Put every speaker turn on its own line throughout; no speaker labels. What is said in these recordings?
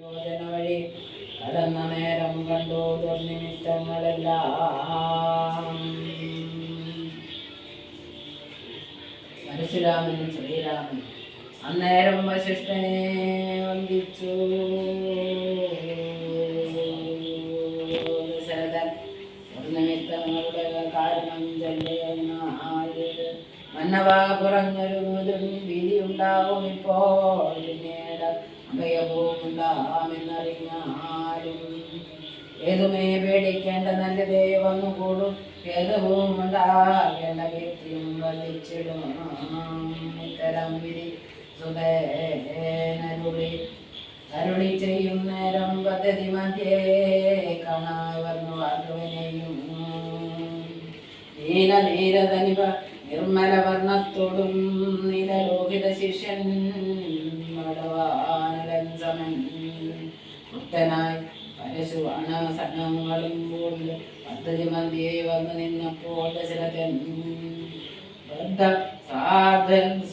യോജന വഴി കടന്ന നേരം കണ്ടു ദുർനിമിത്തങ്ങളെല്ലാം. പരശുരാമനും ശ്രീരാമനും അന്നേരം വസിഷ്ഠനെ വന്ദിച്ചു. ദശരഥൻ ദുർനിമിത്തങ്ങളുടെ കാരണം മന്നവാ കുറഞ്ഞൊരു ഭീതിയുണ്ടാകും ഇപ്പോൾ. പിന്നീട് അഭയഭൂമുണ്ടാമെന്നറിഞ്ഞാലും ഏതുമേ പേടിക്കേണ്ട നല്ലതേ വന്നുകൂടും. ഏതുവും ഉണ്ടാകേണ്ട കീർത്തിയും വർദ്ധിച്ചിടും. ഇത്തരം വിധി സുതേനരുളി അരുളി ചെയ്യും നേരം പദ്ധതി മധ്യേ കാണാവർന്നു വാർത്തവനെയും നീലനീരതനിവ നിർമ്മല വർണ്ണത്തോടും നീലലോഹിത ശിഷ്യൻ മടവാനലൻ മുക്തനായി പരശുവാണ് സണ്ണങ്ങളും കൊണ്ട് പദ്ധതി മധ്യേ വന്നു നിന്നപ്പോൾ ദശരഥൻ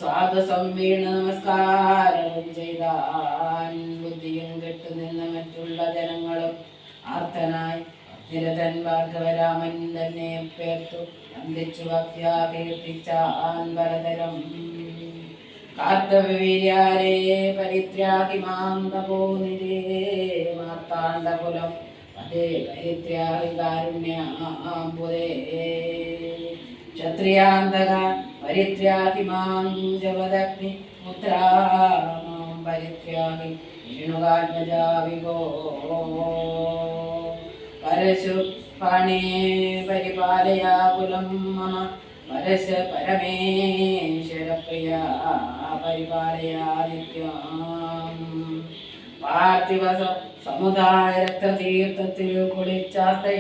സാധുസംവീണ നമസ്കാരവും ചെയ്താൻ. ബുദ്ധിയും കെട്ടുനിന്ന മറ്റുള്ള ജനങ്ങളും ആർത്തനായി നിരതൻ ഭാർഗവരാമൻ തന്നെ പേർത്തു വന്ദിച്ചു ഭക്ത്യാ കീർത്തിച്ചാൻ പലതരം. കാർത്തവീര്യാരേ പരിത്യാഗി മാം തപോനിരേ മാർത്താണ്ഡകുലം അതേ പരിത്യാഗി കാരുണ്യാംബുദേ ക്ഷത്രിയാന്തക പരിത്യാഗി മാം ജപദഗ്നി മുദ്രാമാം പരിത്യാഗി രേണുകാത്മജാവിഗോ പരശു പണേ പരിപാലയാ കുലം മമ പരശ പരമേശ്വര പ്രിയ പരിപാലയാ നിത്യം. പാർത്ഥിവ സമുദായ രക്തതീർത്ഥത്തിൽ കുളിച്ചാസ്തയ